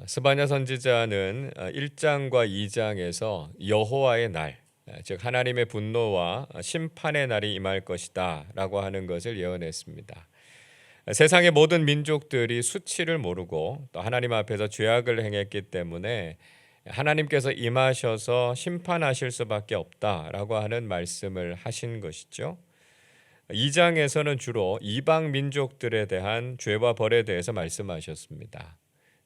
스바냐 선지자는 1장과 2장에서 여호와의 날, 즉 하나님의 분노와 심판의 날이 임할 것이다 라고 하는 것을 예언했습니다. 세상의 모든 민족들이 수치를 모르고 또 하나님 앞에서 죄악을 행했기 때문에 하나님께서 임하셔서 심판하실 수밖에 없다라고 하는 말씀을 하신 것이죠. 2장에서는 주로 이방 민족들에 대한 죄와 벌에 대해서 말씀하셨습니다.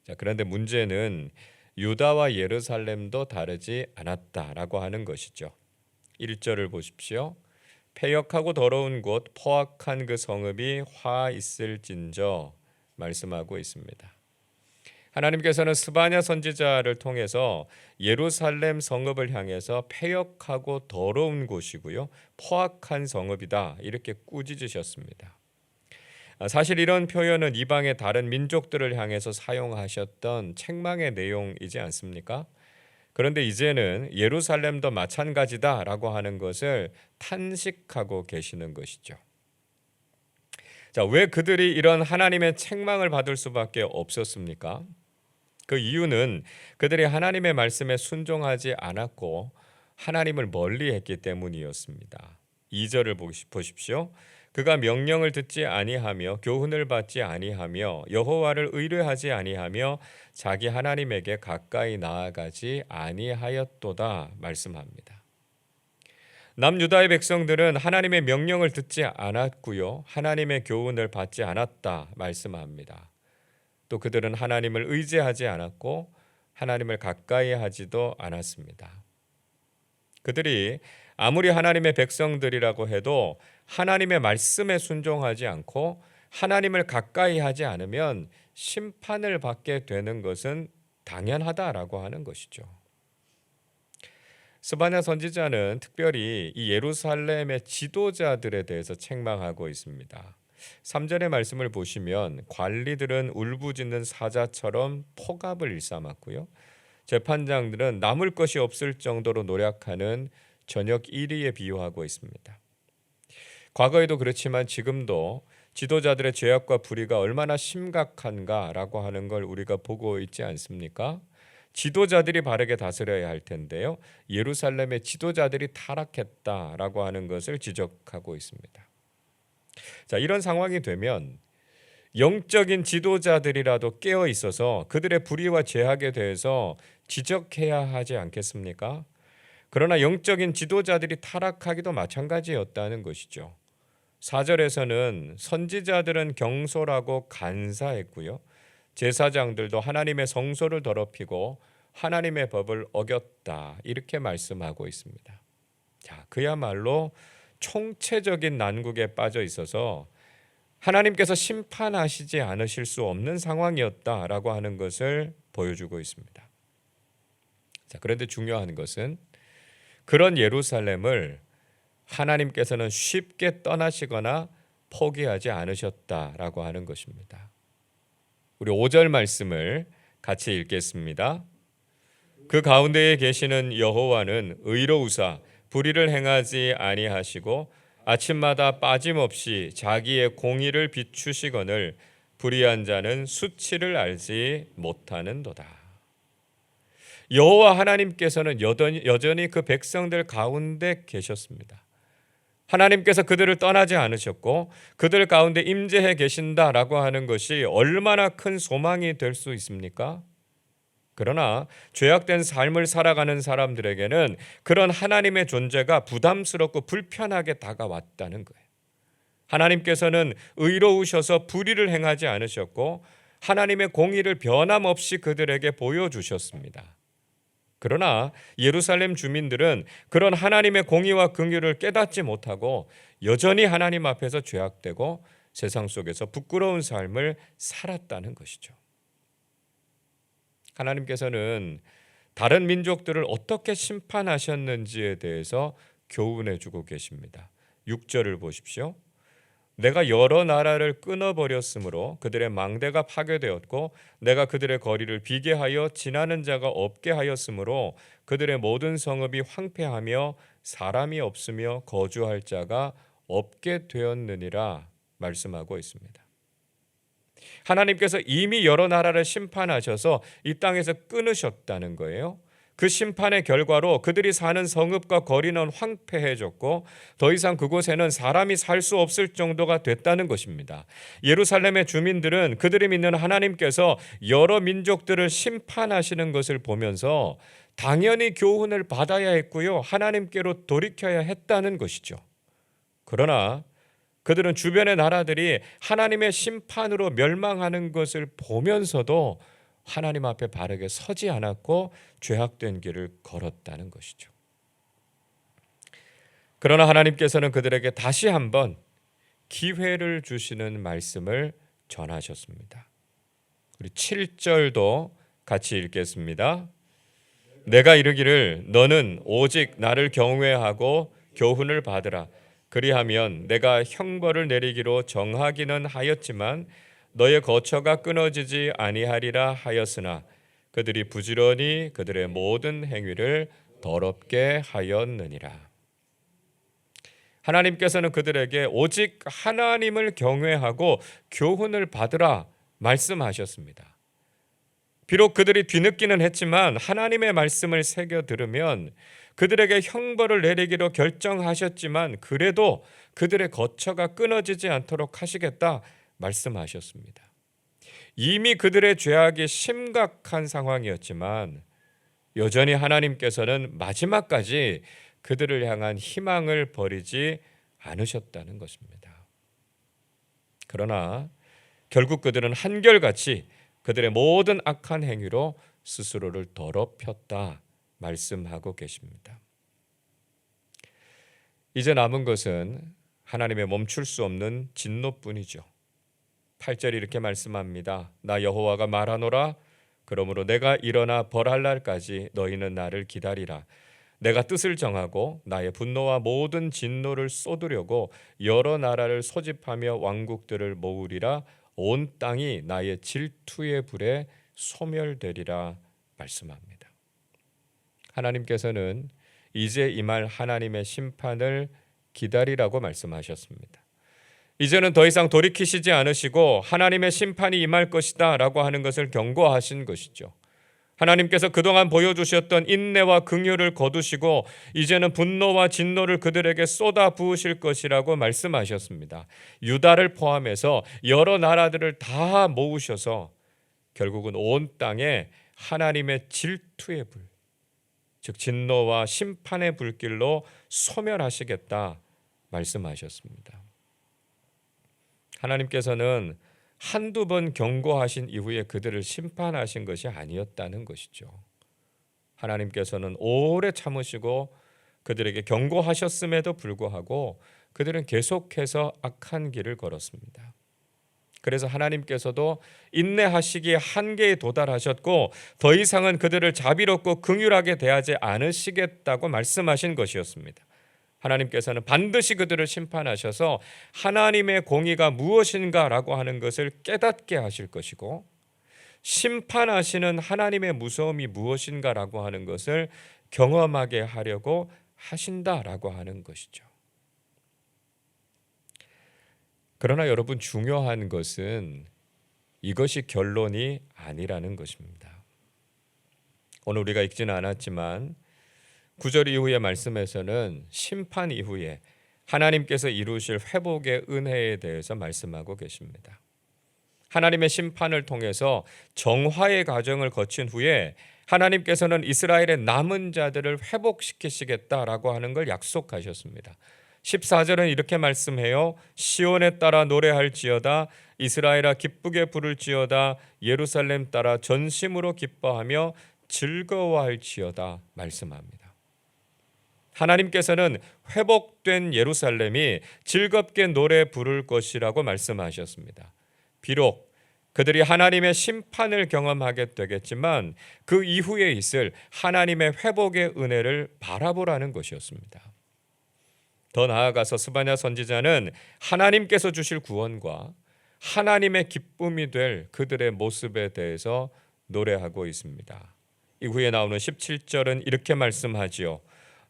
자, 그런데 문제는 유다와 예루살렘도 다르지 않았다라고 하는 것이죠. 1절을 보십시오. 패역하고 더러운 곳 포악한 그 성읍이 화 있을진저 말씀하고 있습니다. 하나님께서는 스바냐 선지자를 통해서 예루살렘 성읍을 향해서 패역하고 더러운 곳이고요, 포악한 성읍이다 이렇게 꾸짖으셨습니다. 사실 이런 표현은 이방의 다른 민족들을 향해서 사용하셨던 책망의 내용이지 않습니까? 그런데 이제는 예루살렘도 마찬가지다라고 하는 것을 탄식하고 계시는 것이죠. 자, 왜 그들이 이런 하나님의 책망을 받을 수밖에 없었습니까? 그 이유는 그들이 하나님의 말씀에 순종하지 않았고 하나님을 멀리했기 때문이었습니다. 2절을 보십시오. 그가 명령을 듣지 아니하며 교훈을 받지 아니하며 여호와를 의뢰하지 아니하며 자기 하나님에게 가까이 나아가지 아니하였도다 말씀합니다. 남유다의 백성들은 하나님의 명령을 듣지 않았고요, 하나님의 교훈을 받지 않았다 말씀합니다. 또 그들은 하나님을 의지하지 않았고 하나님을 가까이 하지도 않았습니다. 그들이 아무리 하나님의 백성들이라고 해도 하나님의 말씀에 순종하지 않고 하나님을 가까이 하지 않으면 심판을 받게 되는 것은 당연하다라고 하는 것이죠. 스바냐 선지자는 특별히 이 예루살렘의 지도자들에 대해서 책망하고 있습니다. 3절의 말씀을 보시면 관리들은 울부짖는 사자처럼 폭압을 일삼았고요, 재판장들은 남을 것이 없을 정도로 노력하는 저녁 1위에 비유하고 있습니다. 과거에도 그렇지만 지금도 지도자들의 죄악과 불의가 얼마나 심각한가라고 하는 걸 우리가 보고 있지 않습니까? 지도자들이 바르게 다스려야 할 텐데요, 예루살렘의 지도자들이 타락했다라고 하는 것을 지적하고 있습니다. 자, 이런 상황이 되면 영적인 지도자들이라도 깨어 있어서 그들의 불의와 죄악에 대해서 지적해야 하지 않겠습니까? 그러나 영적인 지도자들이 타락하기도 마찬가지였다는 것이죠. 4절에서는 선지자들은 경솔하고 간사했고요, 제사장들도 하나님의 성소를 더럽히고 하나님의 법을 어겼다 이렇게 말씀하고 있습니다. 자, 그야말로 총체적인 난국에 빠져 있어서 하나님께서 심판하시지 않으실 수 없는 상황이었다라고 하는 것을 보여주고 있습니다. 자, 그런데 중요한 것은 그런 예루살렘을 하나님께서는 쉽게 떠나시거나 포기하지 않으셨다라고 하는 것입니다. 우리 5절 말씀을 같이 읽겠습니다. 그 가운데에 계시는 여호와는 의로우사 불의를 행하지 아니하시고 아침마다 빠짐없이 자기의 공의를 비추시거늘 불의한 자는 수치를 알지 못하는도다. 여호와 하나님께서는 여전히 그 백성들 가운데 계셨습니다. 하나님께서 그들을 떠나지 않으셨고 그들 가운데 임재해 계신다라고 하는 것이 얼마나 큰 소망이 될 수 있습니까? 그러나 죄악된 삶을 살아가는 사람들에게는 그런 하나님의 존재가 부담스럽고 불편하게 다가왔다는 거예요. 하나님께서는 의로우셔서 불의를 행하지 않으셨고 하나님의 공의를 변함없이 그들에게 보여주셨습니다. 그러나 예루살렘 주민들은 그런 하나님의 공의와 긍휼을 깨닫지 못하고 여전히 하나님 앞에서 죄악되고 세상 속에서 부끄러운 삶을 살았다는 것이죠. 하나님께서는 다른 민족들을 어떻게 심판하셨는지에 대해서 교훈해 주고 계십니다. 6절을 보십시오. 내가 여러 나라를 끊어버렸으므로 그들의 망대가 파괴되었고 내가 그들의 거리를 비게 하여 지나는 자가 없게 하였으므로 그들의 모든 성읍이 황폐하며 사람이 없으며 거주할 자가 없게 되었느니라 말씀하고 있습니다. 하나님께서 이미 여러 나라를 심판하셔서 이 땅에서 끊으셨다는 거예요. 그 심판의 결과로 그들이 사는 성읍과 거리는 황폐해졌고 더 이상 그곳에는 사람이 살 수 없을 정도가 됐다는 것입니다. 예루살렘의 주민들은 그들이 믿는 하나님께서 여러 민족들을 심판하시는 것을 보면서 당연히 교훈을 받아야 했고요. 하나님께로 돌이켜야 했다는 것이죠. 그러나 그들은 주변의 나라들이 하나님의 심판으로 멸망하는 것을 보면서도 하나님 앞에 바르게 서지 않았고 죄악된 길을 걸었다는 것이죠. 그러나 하나님께서는 그들에게 다시 한번 기회를 주시는 말씀을 전하셨습니다. 우리 7절도 같이 읽겠습니다. 내가 이르기를 너는 오직 나를 경외하고 교훈을 받으라. 그리하면 내가 형벌을 내리기로 정하기는 하였지만 너의 거처가 끊어지지 아니하리라 하였으나 그들이 부지런히 그들의 모든 행위를 더럽게 하였느니라. 하나님께서는 그들에게 오직 하나님을 경외하고 교훈을 받으라 말씀하셨습니다. 비록 그들이 뒤늦기는 했지만 하나님의 말씀을 새겨 들으면 그들에게 형벌을 내리기로 결정하셨지만 그래도 그들의 거처가 끊어지지 않도록 하시겠다 말씀하셨습니다. 이미 그들의 죄악이 심각한 상황이었지만 여전히 하나님께서는 마지막까지 그들을 향한 희망을 버리지 않으셨다는 것입니다. 그러나 결국 그들은 한결같이 그들의 모든 악한 행위로 스스로를 더럽혔다 말씀하고 계십니다. 이제 남은 것은 하나님의 멈출 수 없는 진노뿐이죠. 8절이 이렇게 말씀합니다. 나 여호와가 말하노라. 그러므로 내가 일어나 벌할 날까지 너희는 나를 기다리라. 내가 뜻을 정하고 나의 분노와 모든 진노를 쏟으려고 여러 나라를 소집하며 왕국들을 모으리라. 온 땅이 나의 질투의 불에 소멸되리라 말씀합니다. 하나님께서는 이제 임할 하나님의 심판을 기다리라고 말씀하셨습니다. 이제는 더 이상 돌이키시지 않으시고 하나님의 심판이 임할 것이다 라고 하는 것을 경고하신 것이죠. 하나님께서 그동안 보여주셨던 인내와 긍휼을 거두시고 이제는 분노와 진노를 그들에게 쏟아 부으실 것이라고 말씀하셨습니다. 유다를 포함해서 여러 나라들을 다 모으셔서 결국은 온 땅에 하나님의 질투의 불, 즉 진노와 심판의 불길로 소멸하시겠다 말씀하셨습니다. 하나님께서는 한두 번 경고하신 이후에 그들을 심판하신 것이 아니었다는 것이죠. 하나님께서는 오래 참으시고 그들에게 경고하셨음에도 불구하고 그들은 계속해서 악한 길을 걸었습니다. 그래서 하나님께서도 인내하시기에 한계에 도달하셨고 더 이상은 그들을 자비롭고 긍휼하게 대하지 않으시겠다고 말씀하신 것이었습니다. 하나님께서는 반드시 그들을 심판하셔서 하나님의 공의가 무엇인가라고 하는 것을 깨닫게 하실 것이고 심판하시는 하나님의 무서움이 무엇인가라고 하는 것을 경험하게 하려고 하신다라고 하는 것이죠. 그러나 여러분 중요한 것은 이것이 결론이 아니라는 것입니다. 오늘 우리가 읽지는 않았지만 9절 이후의 말씀에서는 심판 이후에 하나님께서 이루실 회복의 은혜에 대해서 말씀하고 계십니다. 하나님의 심판을 통해서 정화의 과정을 거친 후에 하나님께서는 이스라엘의 남은 자들을 회복시키시겠다라고 하는 걸 약속하셨습니다. 14절은 이렇게 말씀해요. 시온에 따라 노래할지어다 이스라엘아 기쁘게 부를지어다 예루살렘 따라 전심으로 기뻐하며 즐거워할지어다 말씀합니다. 하나님께서는 회복된 예루살렘이 즐겁게 노래 부를 것이라고 말씀하셨습니다. 비록 그들이 하나님의 심판을 경험하게 되겠지만 그 이후에 있을 하나님의 회복의 은혜를 바라보라는 것이었습니다. 더 나아가서 스바냐 선지자는 하나님께서 주실 구원과 하나님의 기쁨이 될 그들의 모습에 대해서 노래하고 있습니다. 이후에 나오는 17절은 이렇게 말씀하지요.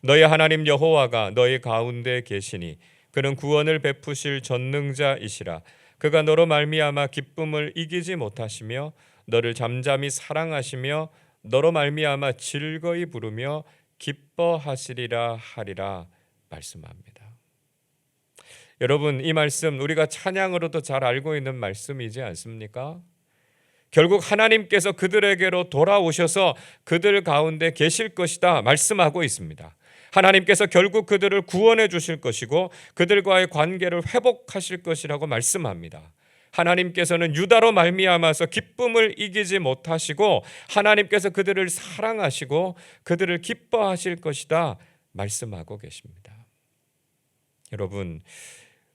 너희 하나님 여호와가 너희 가운데 계시니 그는 구원을 베푸실 전능자이시라. 그가 너로 말미암아 기쁨을 이기지 못하시며 너를 잠잠히 사랑하시며 너로 말미암아 즐거이 부르며 기뻐하시리라 하리라 말씀합니다. 여러분, 이 말씀 우리가 찬양으로도 잘 알고 있는 말씀이지 않습니까? 결국 하나님께서 그들에게로 돌아오셔서 그들 가운데 계실 것이다 말씀하고 있습니다. 하나님께서 결국 그들을 구원해 주실 것이고 그들과의 관계를 회복하실 것이라고 말씀합니다. 하나님께서는 유다로 말미암아서 기쁨을 이기지 못하시고 하나님께서 그들을 사랑하시고 그들을 기뻐하실 것이다 말씀하고 계십니다. 여러분,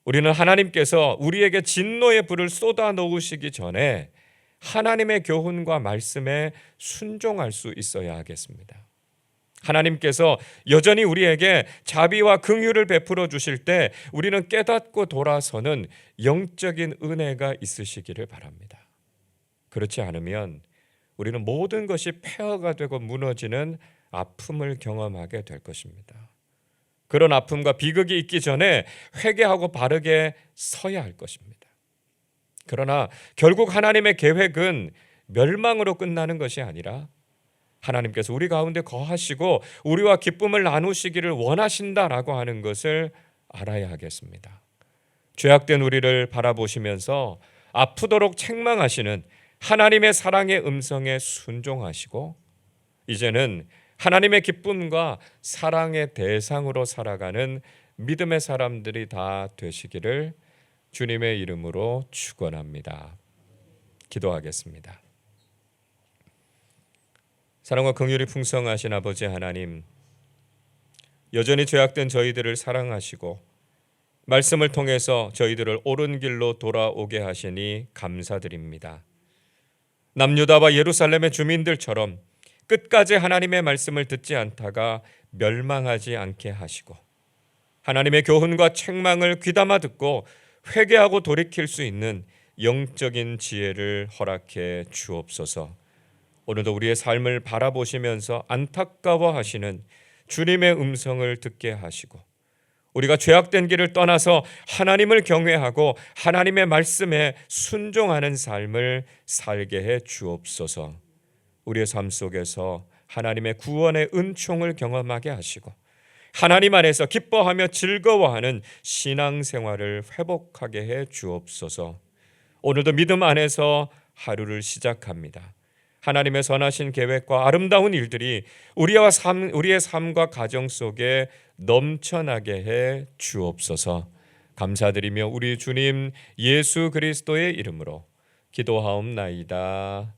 우리는 하나님께서 우리에게 진노의 불을 쏟아 놓으시기 전에 하나님의 교훈과 말씀에 순종할 수 있어야 하겠습니다. 하나님께서 여전히 우리에게 자비와 긍휼을 베풀어 주실 때 우리는 깨닫고 돌아서는 영적인 은혜가 있으시기를 바랍니다. 그렇지 않으면 우리는 모든 것이 폐허가 되고 무너지는 아픔을 경험하게 될 것입니다. 그런 아픔과 비극이 있기 전에 회개하고 바르게 서야 할 것입니다. 그러나 결국 하나님의 계획은 멸망으로 끝나는 것이 아니라 하나님께서 우리 가운데 거하시고 우리와 기쁨을 나누시기를 원하신다라고 하는 것을 알아야 하겠습니다. 죄악된 우리를 바라보시면서 아프도록 책망하시는 하나님의 사랑의 음성에 순종하시고 이제는 하나님의 기쁨과 사랑의 대상으로 살아가는 믿음의 사람들이 다 되시기를 주님의 이름으로 축원합니다. 기도하겠습니다. 사랑과 긍휼이 풍성하신 아버지 하나님, 여전히 죄악된 저희들을 사랑하시고 말씀을 통해서 저희들을 옳은 길로 돌아오게 하시니 감사드립니다. 남유다와 예루살렘의 주민들처럼 끝까지 하나님의 말씀을 듣지 않다가 멸망하지 않게 하시고 하나님의 교훈과 책망을 귀담아 듣고 회개하고 돌이킬 수 있는 영적인 지혜를 허락해 주옵소서. 오늘도 우리의 삶을 바라보시면서 안타까워하시는 주님의 음성을 듣게 하시고 우리가 죄악된 길을 떠나서 하나님을 경외하고 하나님의 말씀에 순종하는 삶을 살게 해 주옵소서. 우리의 삶 속에서 하나님의 구원의 은총을 경험하게 하시고 하나님 안에서 기뻐하며 즐거워하는 신앙생활을 회복하게 해 주옵소서. 오늘도 믿음 안에서 하루를 시작합니다. 하나님의 선하신 계획과 아름다운 일들이 우리의 삶과 가정 속에 넘쳐나게 해 주옵소서. 감사드리며 우리 주님 예수 그리스도의 이름으로 기도하옵나이다.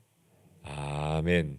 아멘.